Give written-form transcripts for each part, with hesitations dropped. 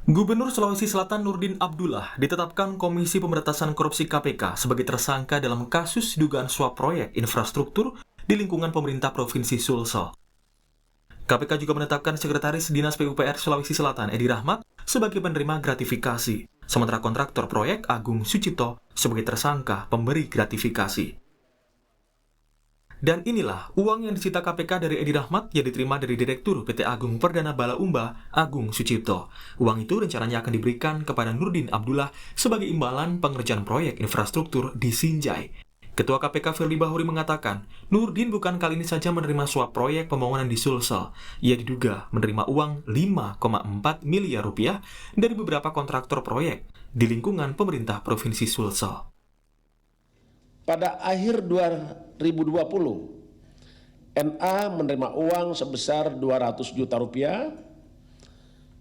Gubernur Sulawesi Selatan Nurdin Abdullah ditetapkan Komisi Pemberantasan Korupsi KPK sebagai tersangka dalam kasus dugaan suap proyek infrastruktur di lingkungan pemerintah Provinsi Sulsel. KPK juga menetapkan Sekretaris Dinas PUPR Sulawesi Selatan Edi Rahmat sebagai penerima gratifikasi, sementara kontraktor proyek Agung Sucipto sebagai tersangka pemberi gratifikasi. Dan inilah uang yang disita KPK dari Edi Rahmat yang diterima dari Direktur PT Agung Perdana Bala Umba, Agung Sucipto. Uang itu rencananya akan diberikan kepada Nurdin Abdullah sebagai imbalan pengerjaan proyek infrastruktur di Sinjai. Ketua KPK Firly Bahuri mengatakan, Nurdin bukan kali ini saja menerima suap proyek pembangunan di Sulsel. Ia diduga menerima uang 5,4 miliar rupiah dari beberapa kontraktor proyek di lingkungan pemerintah Provinsi Sulsel. Pada akhir 2020, NA menerima uang sebesar 200 juta rupiah.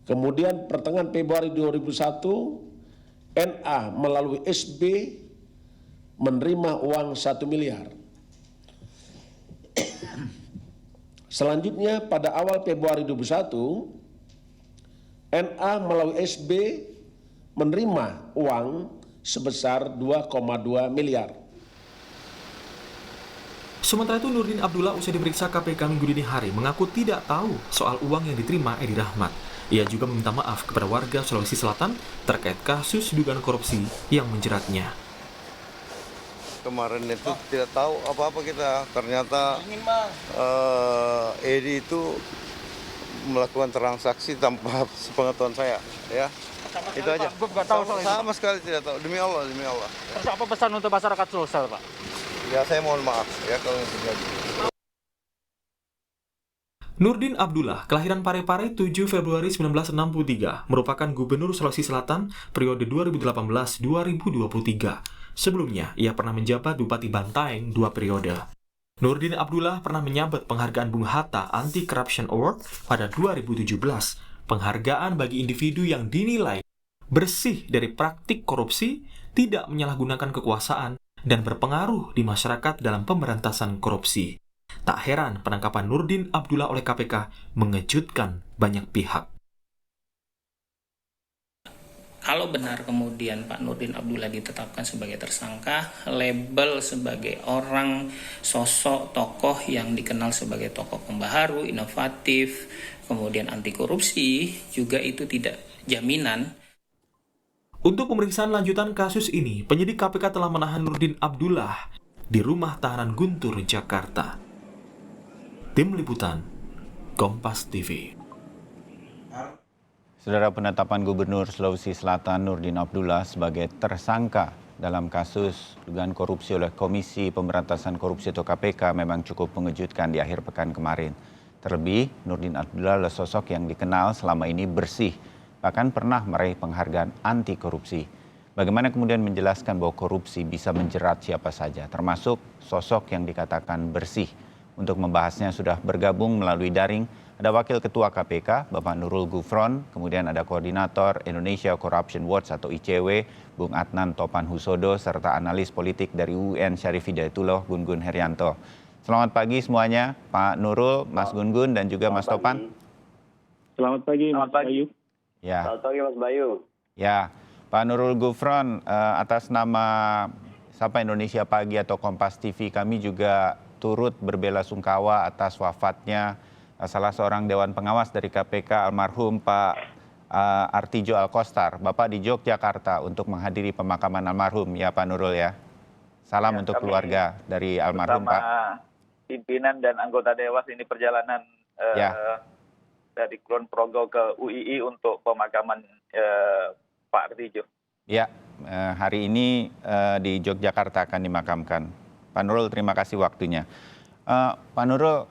Kemudian pertengahan Februari 2001, NA melalui SB menerima uang 1 miliar. Selanjutnya pada awal Februari 2021, NA melalui SB menerima uang sebesar 2,2 miliar. Sementara itu, Nurdin Abdullah usai diperiksa KPK Minggu dini hari mengaku tidak tahu soal uang yang diterima Edi Rahmat. Ia juga meminta maaf kepada warga Sulawesi Selatan terkait kasus dugaan korupsi yang menjeratnya. Kemarin itu tidak tahu apa-apa kita, ternyata Edi itu melakukan transaksi tanpa sepengetahuan saya, ya. Itu aja. Sama sekali tidak tahu, demi Allah. Terus apa pesan untuk masyarakat Sulsel, Pak? Ya saya mohon maaf ya kalau yang terjadi. Nurdin Abdullah, kelahiran Parepare 7 Februari 1963, merupakan Gubernur Sulawesi Selatan periode 2018-2023. Sebelumnya, ia pernah menjabat Bupati Bantaeng 2 periode. Nurdin Abdullah pernah menyabet penghargaan Bung Hatta Anti-Corruption Award pada 2017, penghargaan bagi individu yang dinilai bersih dari praktik korupsi, tidak menyalahgunakan kekuasaan, dan berpengaruh di masyarakat dalam pemberantasan korupsi. Tak heran penangkapan Nurdin Abdullah oleh KPK mengejutkan banyak pihak. Kalau benar kemudian Pak Nurdin Abdullah ditetapkan sebagai tersangka, label sebagai orang sosok tokoh yang dikenal sebagai tokoh pembaharu, inovatif, kemudian anti korupsi, juga itu tidak jaminan. Untuk pemeriksaan lanjutan kasus ini, penyidik KPK telah menahan Nurdin Abdullah di rumah tahanan Guntur, Jakarta. Tim Liputan, Kompas TV. Saudara, penetapan Gubernur Sulawesi Selatan Nurdin Abdullah sebagai tersangka dalam kasus dugaan korupsi oleh Komisi Pemberantasan Korupsi atau KPK memang cukup mengejutkan di akhir pekan kemarin. Terlebih, Nurdin Abdullah adalah sosok yang dikenal selama ini bersih, bahkan pernah meraih penghargaan anti korupsi. Bagaimana kemudian menjelaskan bahwa korupsi bisa menjerat siapa saja, termasuk sosok yang dikatakan bersih. Untuk membahasnya sudah bergabung melalui daring, ada Wakil Ketua KPK, Bapak Nurul Gufron, kemudian ada Koordinator Indonesia Corruption Watch atau ICW, Bung Adnan Topan Husodo, serta analis politik dari UUN Syarif Hidayatullah, Gun-Gun Herianto. Selamat pagi semuanya, Pak Nurul, Mas Gun-Gun, dan juga Mas Topan. Selamat pagi, Mas Bayu. Ya. Selamat pagi, Mas Bayu. Ya, Pak Nurul Gufron, atas nama Sapa Indonesia Pagi atau Kompas TV, kami juga turut berbela-sungkawa atas wafatnya salah seorang Dewan Pengawas dari KPK, almarhum Pak Artijo Alkostar, Bapak di Yogyakarta untuk menghadiri pemakaman almarhum, ya Pak Nurul ya. Salam untuk keluarga dari almarhum Pak. Pimpinan dan anggota Dewas ini perjalanan dari Kulon Progo ke UII untuk pemakaman Pak Artijo. Ya, hari ini di Yogyakarta akan dimakamkan. Pak Nurul, terima kasih waktunya. Pak Nurul,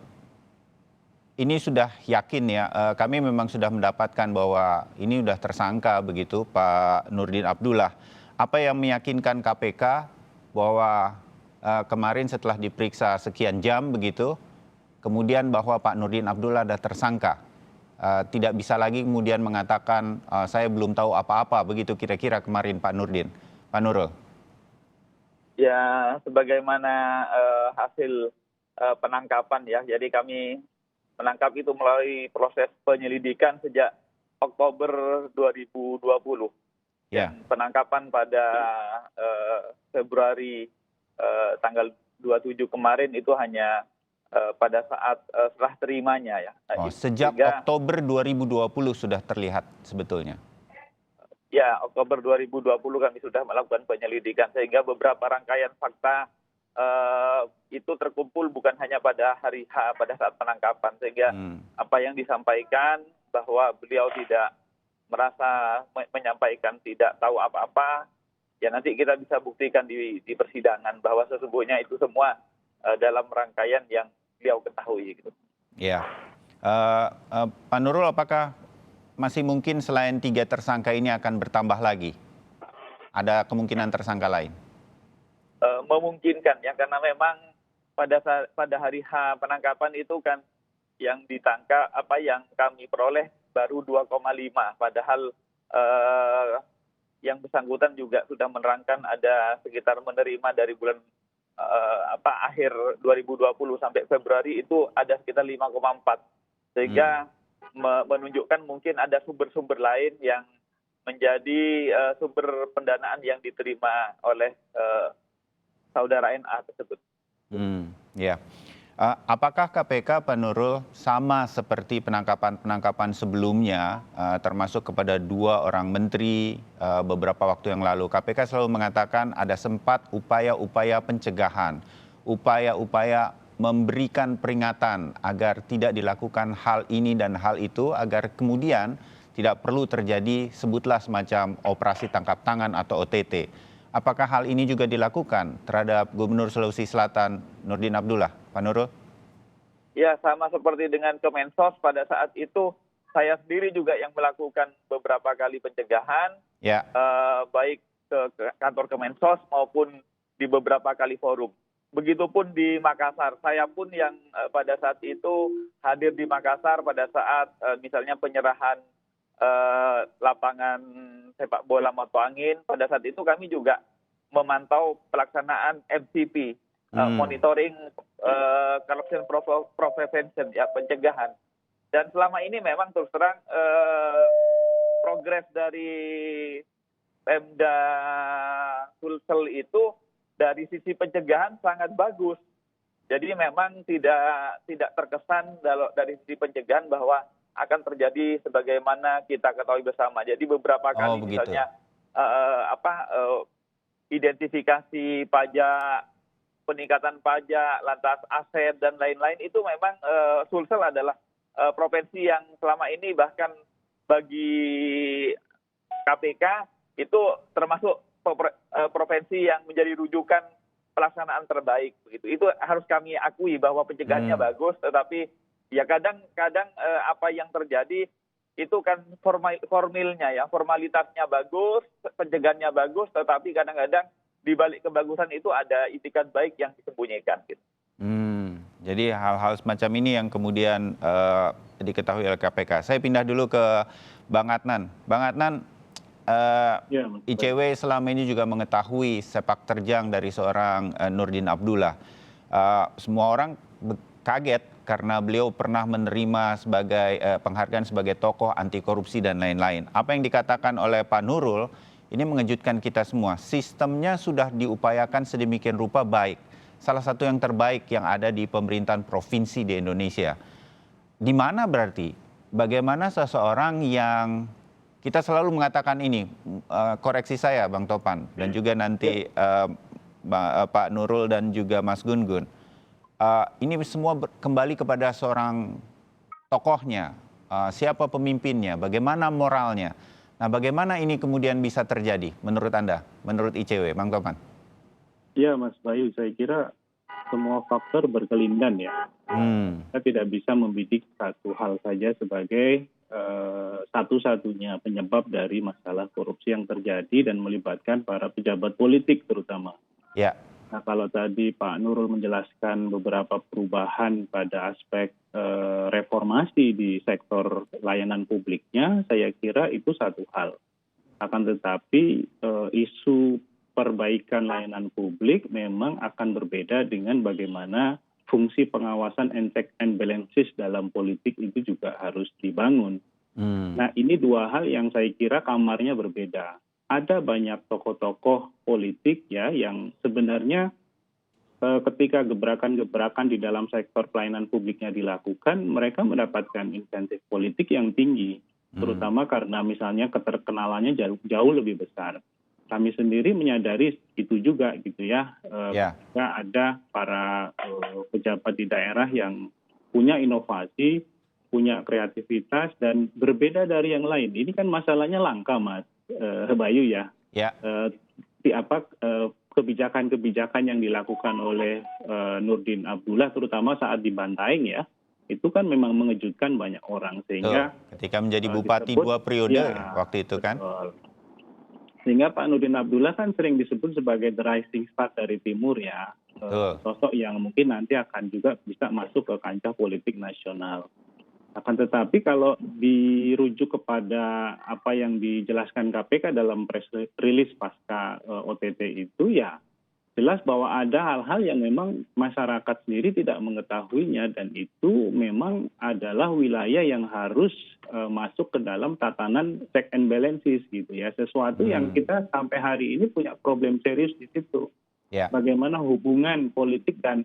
ini sudah yakin ya, kami memang sudah mendapatkan bahwa ini sudah tersangka begitu Pak Nurdin Abdullah. Apa yang meyakinkan KPK bahwa kemarin setelah diperiksa sekian jam begitu, kemudian bahwa Pak Nurdin Abdullah ada tersangka? Tidak bisa lagi kemudian mengatakan saya belum tahu apa-apa begitu kira-kira kemarin Pak Nurdin. Pak Nurul. Ya, sebagaimana hasil penangkapan ya, jadi kami menangkap itu melalui proses penyelidikan sejak Oktober 2020. Ya. Penangkapan pada Februari tanggal 27 kemarin itu hanya pada saat serah terimanya ya. Sejak Oktober 2020 sudah terlihat sebetulnya. Ya, Oktober 2020 kami sudah melakukan penyelidikan sehingga beberapa rangkaian fakta itu terkumpul bukan hanya pada hari H pada saat penangkapan, sehingga apa yang disampaikan bahwa beliau tidak merasa menyampaikan tidak tahu apa-apa, ya nanti kita bisa buktikan di persidangan bahwa sesungguhnya itu semua dalam rangkaian yang beliau ketahui. Gitu. Ya, Pak Nurul, apakah masih mungkin selain 3 tersangka ini akan bertambah lagi? Ada kemungkinan tersangka lain? Memungkinkan ya, karena memang pada hari H penangkapan itu kan yang ditangkap yang kami peroleh baru 2,5, padahal yang bersangkutan juga sudah menerangkan ada sekitar menerima dari bulan akhir 2020 sampai Februari itu ada sekitar 5,4, sehingga menunjukkan mungkin ada sumber-sumber lain yang menjadi sumber pendanaan yang diterima oleh saudara NA tersebut. Ya. Apakah KPK, Pak Nurul, sama seperti penangkapan-penangkapan sebelumnya, termasuk kepada 2 orang menteri beberapa waktu yang lalu? KPK selalu mengatakan ada sempat upaya-upaya pencegahan, upaya-upaya memberikan peringatan agar tidak dilakukan hal ini dan hal itu, agar kemudian tidak perlu terjadi sebutlah semacam operasi tangkap tangan atau OTT. Apakah hal ini juga dilakukan terhadap Gubernur Sulawesi Selatan Nurdin Abdullah, Pak Nurul? Ya, sama seperti dengan Kemensos pada saat itu, saya sendiri juga yang melakukan beberapa kali pencegahan, baik ke kantor Kemensos maupun di beberapa kali forum. Begitupun di Makassar, saya pun yang pada saat itu hadir di Makassar pada saat misalnya penyerahan lapangan sepak bola Matu Angin. Pada saat itu kami juga memantau pelaksanaan MCP, monitoring corruption prevention, ya, pencegahan. Dan selama ini memang terus terang progres dari Pemda Sulsel itu dari sisi pencegahan sangat bagus. Jadi memang tidak terkesan dari sisi pencegahan bahwa akan terjadi sebagaimana kita ketahui bersama. Jadi beberapa kali misalnya identifikasi pajak, peningkatan pajak, lantas aset dan lain-lain itu memang Sulsel adalah provinsi yang selama ini bahkan bagi KPK itu termasuk provinsi yang menjadi rujukan pelaksanaan terbaik. Begitu. Itu harus kami akui bahwa pencegahannya bagus, tetapi ya kadang-kadang apa yang terjadi itu kan formilnya ya, formalitasnya bagus, pencegahannya bagus, tetapi kadang-kadang di balik kebagusan itu ada itikat baik yang disembunyikan. Gitu. Jadi hal-hal semacam ini yang kemudian diketahui oleh KPK. Saya pindah dulu ke Bang Adnan. Bang Adnan, ICW selama ini juga mengetahui sepak terjang dari seorang Nurdin Abdullah. Semua orang kaget karena beliau pernah menerima sebagai penghargaan sebagai tokoh anti korupsi dan lain-lain. Apa yang dikatakan oleh Pak Nurul ini mengejutkan kita semua. Sistemnya sudah diupayakan sedemikian rupa baik. Salah satu yang terbaik yang ada di pemerintahan provinsi di Indonesia. Di mana berarti? Bagaimana seseorang yang kita selalu mengatakan ini, koreksi saya Bang Topan dan juga nanti Pak Nurul dan juga Mas Gun-Gun. Ini semua kembali kepada seorang tokohnya, siapa pemimpinnya, bagaimana moralnya. Nah, bagaimana ini kemudian bisa terjadi menurut Anda, menurut ICW, Bang Topan? Ya, Mas Bayu, saya kira semua faktor berkelindan ya. Kita tidak bisa membidik satu hal saja sebagai satu-satunya penyebab dari masalah korupsi yang terjadi dan melibatkan para pejabat politik terutama. Ya. Nah, kalau tadi Pak Nurul menjelaskan beberapa perubahan pada aspek reformasi di sektor layanan publiknya, saya kira itu satu hal. Akan tetapi isu perbaikan layanan publik memang akan berbeda dengan bagaimana fungsi pengawasan and check and balances dalam politik itu juga harus dibangun. Nah, ini dua hal yang saya kira kamarnya berbeda. Ada banyak tokoh-tokoh politik ya yang sebenarnya ketika gebrakan-gebrakan di dalam sektor pelayanan publiknya dilakukan, mereka mendapatkan insentif politik yang tinggi, terutama karena misalnya keterkenalannya jauh lebih besar. Kami sendiri menyadari itu juga gitu ya. Ketika ada para pejabat di daerah yang punya inovasi, punya kreativitas dan berbeda dari yang lain. Ini kan masalahnya langka, Mas Bayu ya. Kebijakan-kebijakan yang dilakukan oleh Nurdin Abdullah terutama saat di Bantaeng ya, itu kan memang mengejutkan banyak orang sehingga ketika menjadi bupati 2 periode waktu itu kan. Sehingga Pak Nurdin Abdullah kan sering disebut sebagai the rising star dari timur ya. Sosok yang mungkin nanti akan juga bisa masuk ke kancah politik nasional. Akan tetapi kalau dirujuk kepada apa yang dijelaskan KPK dalam press release pasca OTT itu ya jelas bahwa ada hal-hal yang memang masyarakat sendiri tidak mengetahuinya dan itu memang adalah wilayah yang harus masuk ke dalam tatanan check and balances gitu ya. Sesuatu yang kita sampai hari ini punya problem serius di situ. Bagaimana hubungan politik dan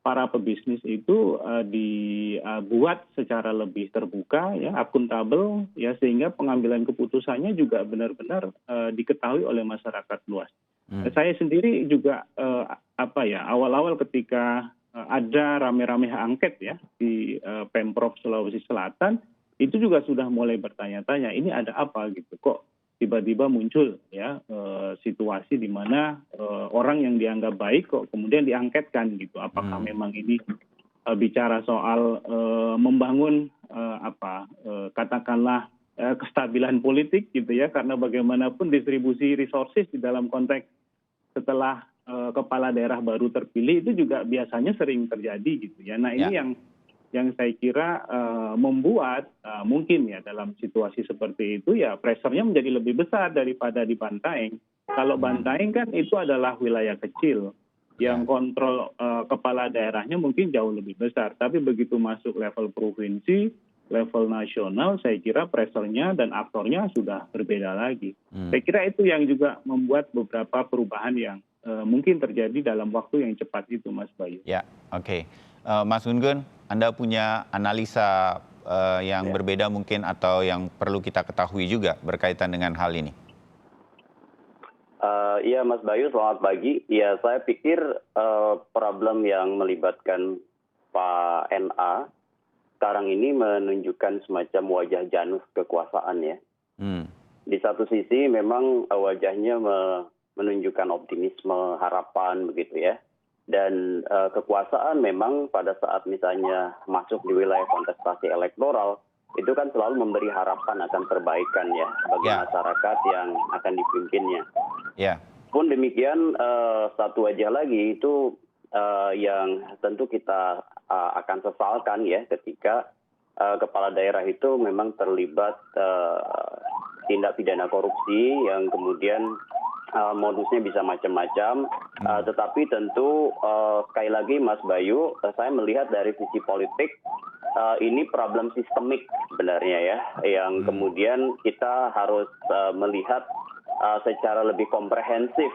para pebisnis itu dibuat secara lebih terbuka, ya, akuntabel, ya, sehingga pengambilan keputusannya juga benar-benar diketahui oleh masyarakat luas. Saya sendiri juga awal-awal ketika ada rame-rame hak angket ya di Pemprov Sulawesi Selatan, itu juga sudah mulai bertanya-tanya, ini ada apa gitu, kok tiba-tiba muncul ya situasi di mana orang yang dianggap baik kok kemudian diangketkan gitu. Apakah memang ini bicara soal membangun katakanlah kestabilan politik gitu ya, karena bagaimanapun distribusi resources di dalam konteks setelah kepala daerah baru terpilih itu juga biasanya sering terjadi gitu ya. Nah ini yang saya kira membuat mungkin ya dalam situasi seperti itu ya pressure-nya menjadi lebih besar daripada di Bantaeng. Kalau Bantaeng kan itu adalah wilayah kecil yang kontrol kepala daerahnya mungkin jauh lebih besar. Tapi begitu masuk level provinsi, level nasional, saya kira pressure-nya dan aktornya sudah berbeda lagi. Saya kira itu yang juga membuat beberapa perubahan yang mungkin terjadi dalam waktu yang cepat itu, Mas Bayu. Ya, oke. Mas Gun-Gun, Anda punya analisa yang berbeda mungkin atau yang perlu kita ketahui juga berkaitan dengan hal ini? Iya Mas Bayu, selamat pagi. Ya saya pikir problem yang melibatkan Pak NA sekarang ini menunjukkan semacam wajah Janus kekuasaan ya. Di satu sisi memang wajahnya menunjukkan optimisme, harapan begitu ya. Dan kekuasaan memang pada saat misalnya masuk di wilayah kontestasi elektoral itu kan selalu memberi harapan akan perbaikan ya bagi masyarakat yang akan dipimpinnya. Pun demikian satu wajah lagi itu yang tentu kita akan sesalkan ya ketika kepala daerah itu memang terlibat tindak pidana korupsi yang kemudian modusnya bisa macam-macam, tetapi tentu sekali lagi Mas Bayu, saya melihat dari sisi politik ini problem sistemik sebenarnya ya, yang kemudian kita harus melihat secara lebih komprehensif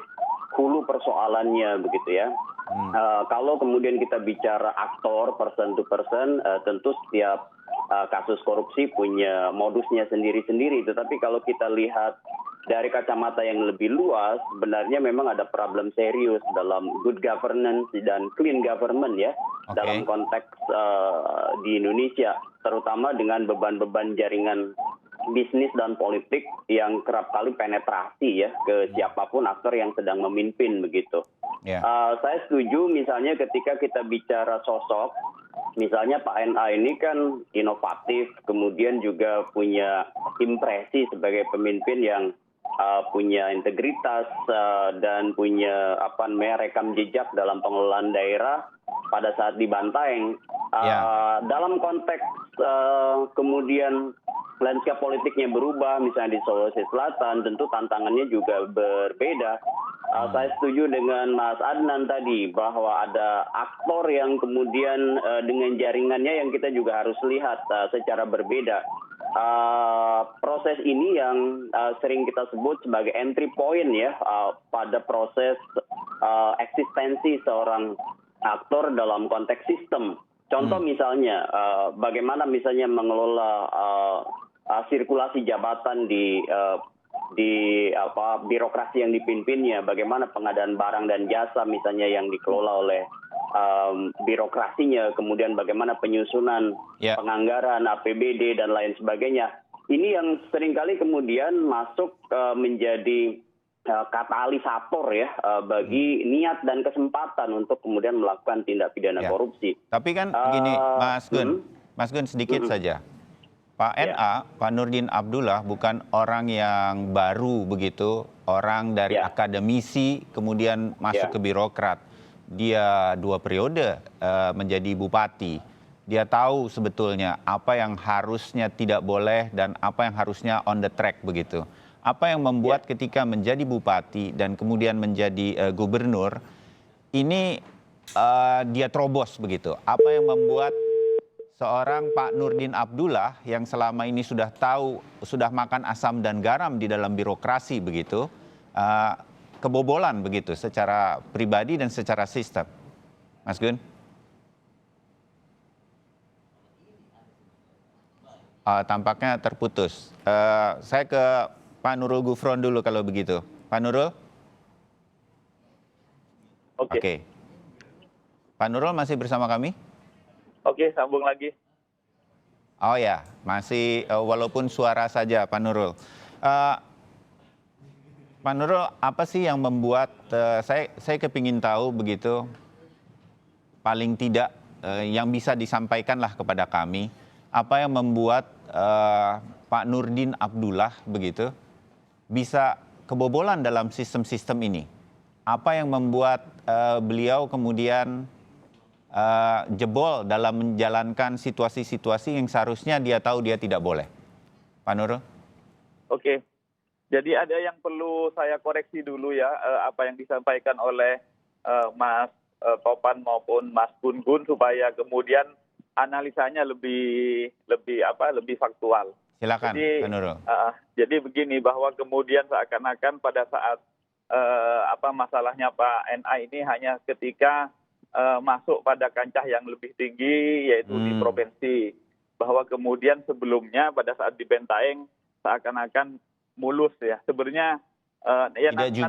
hulu persoalannya begitu ya. Kalau kemudian kita bicara aktor person to person, tentu setiap kasus korupsi punya modusnya sendiri-sendiri. Tetapi kalau kita lihat dari kacamata yang lebih luas, sebenarnya memang ada problem serius dalam good governance dan clean government ya, dalam konteks di Indonesia, terutama dengan beban-beban jaringan bisnis dan politik yang kerap kali penetrasi ya ke siapapun aktor yang sedang memimpin begitu. Saya setuju misalnya ketika kita bicara sosok, misalnya Pak NA ini kan inovatif, kemudian juga punya impresi sebagai pemimpin yang punya integritas dan punya rekam jejak dalam pengelolaan daerah pada saat di Bantaeng. Dalam konteks kemudian landscape politiknya berubah, misalnya di Sulawesi Selatan, tentu tantangannya juga berbeda. Saya setuju dengan Mas Adnan tadi bahwa ada aktor yang kemudian dengan jaringannya yang kita juga harus lihat secara berbeda. proses ini yang sering kita sebut sebagai entry point ya pada proses eksistensi seorang aktor dalam konteks sistem. Contoh misalnya, bagaimana misalnya mengelola sirkulasi jabatan di birokrasi yang dipimpinnya, bagaimana pengadaan barang dan jasa misalnya yang dikelola oleh birokrasinya, kemudian bagaimana penyusunan penganggaran APBD dan lain sebagainya. Ini yang seringkali kemudian masuk menjadi katalisator ya bagi niat dan kesempatan untuk kemudian melakukan tindak pidana korupsi. Tapi kan gini, Mas Gun sedikit saja. Pak NA, Pak Nurdin Abdullah bukan orang yang baru begitu, orang dari akademisi kemudian masuk ke birokrat. Dia 2 periode menjadi bupati. Dia tahu sebetulnya apa yang harusnya tidak boleh dan apa yang harusnya on the track begitu. Apa yang membuat ketika menjadi bupati dan kemudian menjadi gubernur, ini dia terobos begitu. Apa yang membuat seorang Pak Nurdin Abdullah yang selama ini sudah tahu, sudah makan asam dan garam di dalam birokrasi begitu, kebobolan begitu secara pribadi dan secara sistem. Mas Gun? Tampaknya terputus. Saya ke Pak Nurul Gufron dulu kalau begitu. Pak Nurul? Oke. Pak Nurul masih bersama kami? Oke, sambung lagi. Oh ya, masih walaupun suara saja Pak Nurul. Pak Nurul, apa sih yang membuat, saya kepingin tahu begitu, paling tidak yang bisa disampaikanlah kepada kami, apa yang membuat Pak Nurdin Abdullah begitu bisa kebobolan dalam sistem-sistem ini? Apa yang membuat beliau kemudian jebol dalam menjalankan situasi-situasi yang seharusnya dia tahu dia tidak boleh? Pak Nurul? Oke, jadi ada yang perlu saya koreksi dulu ya, apa yang disampaikan oleh Mas Topan maupun Mas Gun-Gun supaya kemudian analisanya lebih faktual. Silakan, jadi, Pak Nurul. Jadi begini, bahwa kemudian seakan-akan pada saat masalahnya Pak NA ini hanya ketika masuk pada kancah yang lebih tinggi, yaitu di provinsi. Bahwa kemudian sebelumnya pada saat di Bentaeng seakan-akan mulus ya. Sebenarnya nanti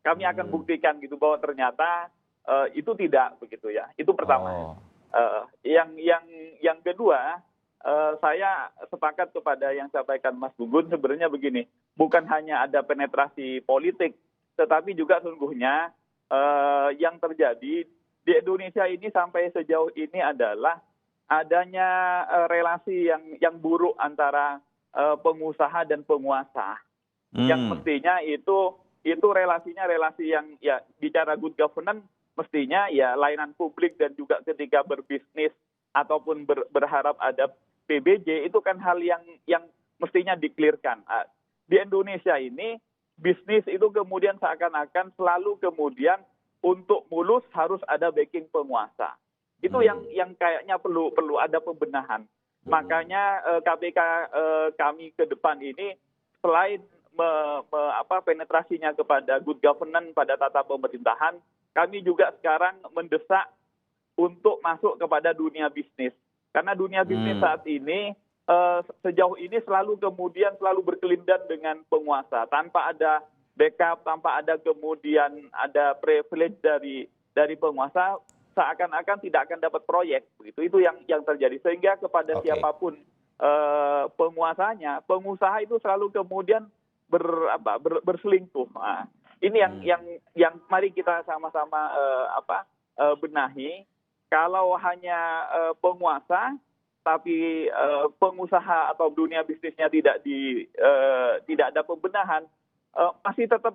kami akan buktikan gitu bahwa ternyata itu tidak begitu ya. Itu pertama. Yang kedua, saya sepakat kepada yang disampaikan Mas Gugun, sebenarnya begini, bukan hanya ada penetrasi politik, tetapi juga sungguhnya yang terjadi di Indonesia ini sampai sejauh ini adalah adanya relasi yang buruk antara pengusaha dan penguasa. Yang mestinya itu relasinya relasi yang ya bicara good governance mestinya ya layanan publik dan juga ketika berbisnis ataupun berharap ada PBJ itu kan hal yang mestinya di-clear-kan. Di Indonesia ini bisnis itu kemudian seakan-akan selalu kemudian untuk mulus harus ada backing penguasa. Itu yang kayaknya perlu ada pembenahan. Makanya KPK kami ke depan ini selain penetrasinya kepada good governance pada tata pemerintahan, kami juga sekarang mendesak untuk masuk kepada dunia bisnis. Karena dunia bisnis saat ini sejauh ini selalu berkelindan dengan penguasa tanpa ada backup, tanpa ada kemudian ada privilege dari penguasa, seakan-akan tidak akan dapat proyek begitu. Itu yang terjadi, sehingga kepada siapapun penguasanya, pengusaha itu selalu kemudian berselingkuh. Nah, ini yang mari kita sama-sama benahi. Kalau hanya penguasa tapi pengusaha atau dunia bisnisnya tidak ada pembenahan, masih tetap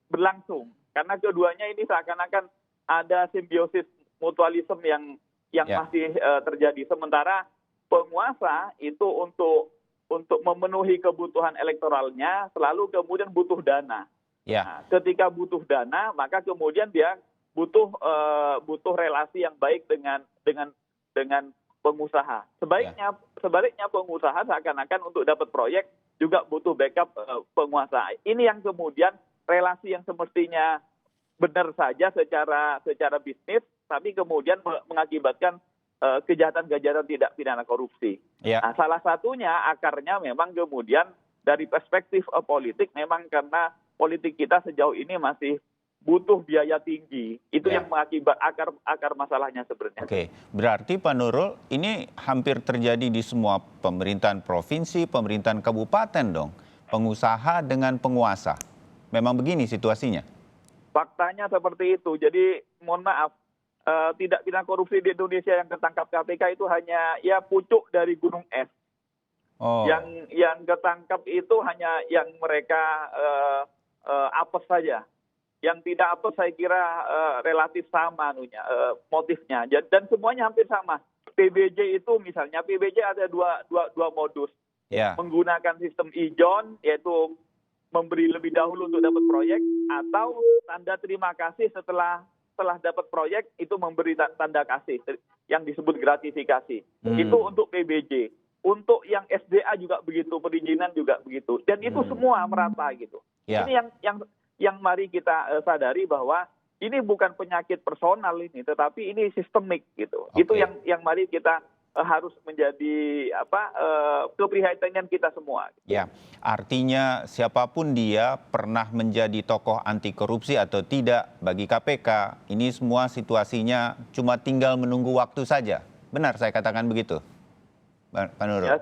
berlangsung. Karena keduanya ini seakan-akan ada simbiosis mutualisme yang masih terjadi. Sementara penguasa itu untuk memenuhi kebutuhan elektoralnya selalu kemudian butuh dana. Nah, ketika butuh dana, maka kemudian dia butuh relasi yang baik dengan pengusaha. Sebaliknya pengusaha seakan-akan untuk dapat proyek juga butuh backup penguasa. Ini yang kemudian relasi yang semestinya benar saja secara bisnis, tapi kemudian mengakibatkan kejahatan-kejahatan tidak pidana korupsi. Nah, salah satunya akarnya memang kemudian dari perspektif politik, memang karena politik kita sejauh ini masih butuh biaya tinggi. Itu yang mengakibat akar masalahnya sebenarnya. Oke, berarti Pak Nurul, ini hampir terjadi di semua pemerintahan provinsi, pemerintahan kabupaten dong. Pengusaha dengan penguasa. Memang begini situasinya? Faktanya seperti itu. Jadi mohon maaf, tidak pidana korupsi di Indonesia yang ketangkap KPK itu hanya ya pucuk dari gunung es. Yang ketangkap itu hanya yang mereka apes saja. Yang tidak apes saya kira relatif sama motifnya. Dan semuanya hampir sama. PBJ itu misalnya, PBJ ada dua modus. Menggunakan sistem ijon, yaitu memberi lebih dahulu untuk dapat proyek, atau tanda terima kasih setelah dapat proyek itu memberi tanda kasih yang disebut gratifikasi. Itu untuk PBJ. Untuk yang SDA juga begitu, perizinan juga begitu. Dan itu semua merata gitu. Ini yang mari kita sadari bahwa ini bukan penyakit personal ini, tetapi ini sistemik gitu. Itu yang mari kita harus menjadi keprihatinan kita semua. Ya, artinya siapapun dia pernah menjadi tokoh anti korupsi atau tidak bagi KPK, ini semua situasinya cuma tinggal menunggu waktu saja. Benar saya katakan begitu, Pak Nurul? Ya,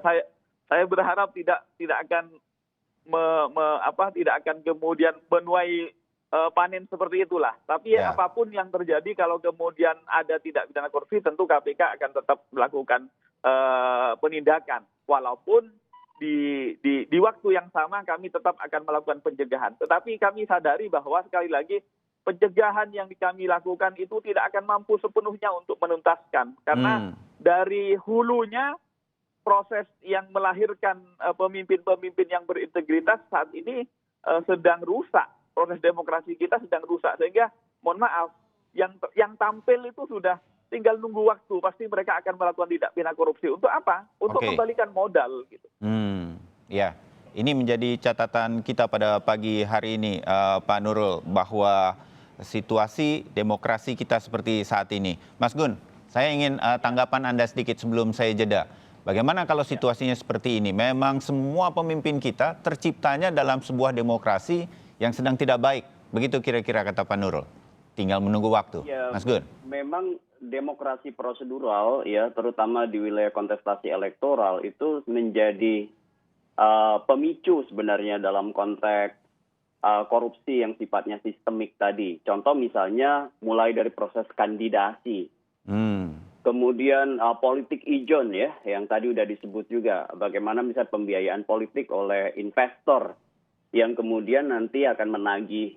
saya berharap tidak akan tidak akan kemudian menuai panen seperti itulah. Tapi apapun yang terjadi, kalau kemudian ada tidak pidana korupsi, tentu KPK akan tetap melakukan penindakan. Walaupun di waktu yang sama kami tetap akan melakukan pencegahan. Tetapi kami sadari bahwa sekali lagi pencegahan yang kami lakukan itu tidak akan mampu sepenuhnya untuk menuntaskan. Karena dari hulunya proses yang melahirkan pemimpin-pemimpin yang berintegritas saat ini sedang rusak. Proses demokrasi kita sedang rusak, sehingga mohon maaf, yang tampil itu sudah tinggal nunggu waktu. Pasti mereka akan melakukan tidak pidana korupsi. Untuk apa? Untuk kembalikan modal gitu. Ya, ini menjadi catatan kita pada pagi hari ini, Pak Nurul, bahwa situasi demokrasi kita seperti saat ini. Mas Gun, saya ingin tanggapan Anda sedikit sebelum saya jeda. Bagaimana kalau situasinya seperti ini? Memang semua pemimpin kita terciptanya dalam sebuah demokrasi yang sedang tidak baik. Begitu kira-kira kata Pak Nurul. Tinggal menunggu waktu. Ya, Mas Gun. Memang demokrasi prosedural, ya, terutama di wilayah kontestasi elektoral, itu menjadi pemicu sebenarnya dalam konteks korupsi yang sifatnya sistemik tadi. Contoh misalnya mulai dari proses kandidasi. Kemudian politik ijon, ya, yang tadi sudah disebut juga. Bagaimana misalnya pembiayaan politik oleh investor yang kemudian nanti akan menagih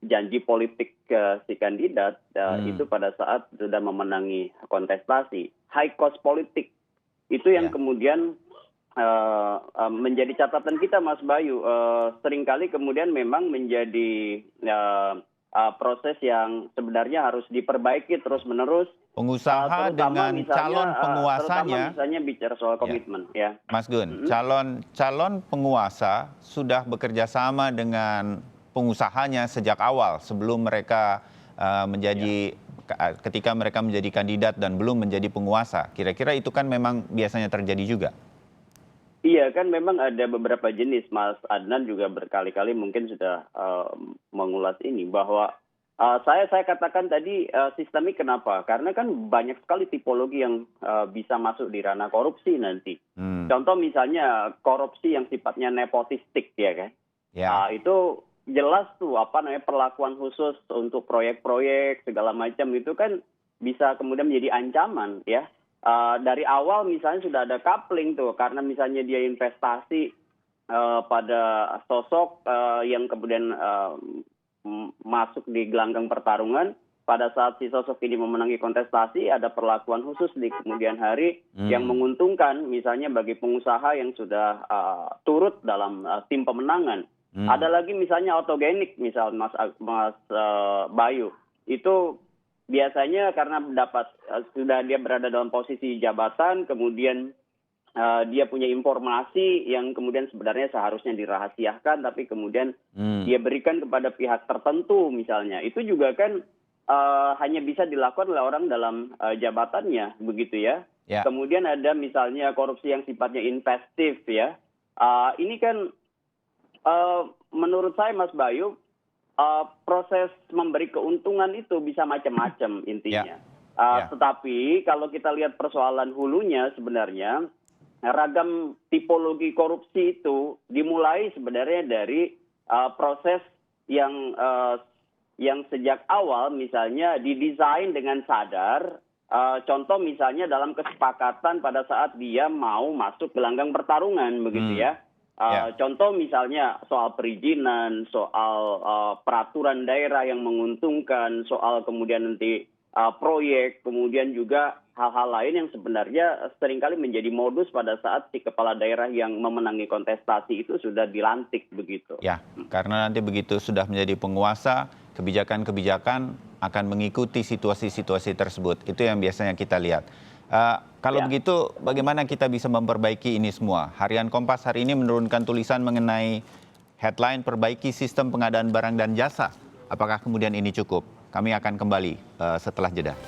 janji politik si kandidat itu pada saat sudah memenangi kontestasi. High cost politik itu yang kemudian menjadi catatan kita, Mas Bayu. Seringkali kemudian memang menjadi proses yang sebenarnya harus diperbaiki terus-menerus. Pengusaha dengan calon penguasanya, misalnya bicara soal komitmen, ya. Mas Gun, calon penguasa sudah bekerja sama dengan pengusahanya sejak awal sebelum mereka ketika mereka menjadi kandidat dan belum menjadi penguasa. Kira-kira itu kan memang biasanya terjadi juga. Iya, kan memang ada beberapa jenis. Mas Adnan juga berkali-kali mungkin sudah mengulas ini, bahwa saya katakan tadi sistemik. Kenapa? Karena kan banyak sekali tipologi yang bisa masuk di ranah korupsi nanti. Contoh misalnya korupsi yang sifatnya nepotistik, ya kan? Itu jelas tuh perlakuan khusus untuk proyek-proyek segala macam itu kan bisa kemudian menjadi ancaman, ya. Dari awal misalnya sudah ada coupling tuh, karena misalnya dia investasi pada sosok yang kemudian masuk di gelanggang pertarungan. Pada saat si sosok ini memenangi kontestasi, ada perlakuan khusus di kemudian hari yang menguntungkan misalnya bagi pengusaha yang sudah turut dalam tim pemenangan. Ada lagi misalnya autogenik, misal Mas Bayu, itu biasanya karena sudah dia berada dalam posisi jabatan, kemudian dia punya informasi yang kemudian sebenarnya seharusnya dirahasiakan, tapi kemudian dia berikan kepada pihak tertentu misalnya. Itu juga kan hanya bisa dilakukan oleh orang dalam jabatannya, begitu ya. Kemudian ada misalnya korupsi yang sifatnya investif ya. Ini kan menurut saya Mas Bayu, proses memberi keuntungan itu bisa macam-macam intinya. Tetapi kalau kita lihat persoalan hulunya sebenarnya, ragam tipologi korupsi itu dimulai sebenarnya dari proses yang sejak awal misalnya didesain dengan sadar. Contoh misalnya dalam kesepakatan pada saat dia mau masuk gelanggang pertarungan, begitu ya. Contoh misalnya soal perizinan, soal peraturan daerah yang menguntungkan, soal kemudian nanti proyek, kemudian juga hal-hal lain yang sebenarnya seringkali menjadi modus pada saat si kepala daerah yang memenangi kontestasi itu sudah dilantik begitu. Ya, karena nanti begitu sudah menjadi penguasa, kebijakan-kebijakan akan mengikuti situasi-situasi tersebut. Itu yang biasanya kita lihat. Kalau begitu, bagaimana kita bisa memperbaiki ini semua? Harian Kompas hari ini menurunkan tulisan mengenai headline perbaiki sistem pengadaan barang dan jasa. Apakah kemudian ini cukup? Kami akan kembali setelah jeda.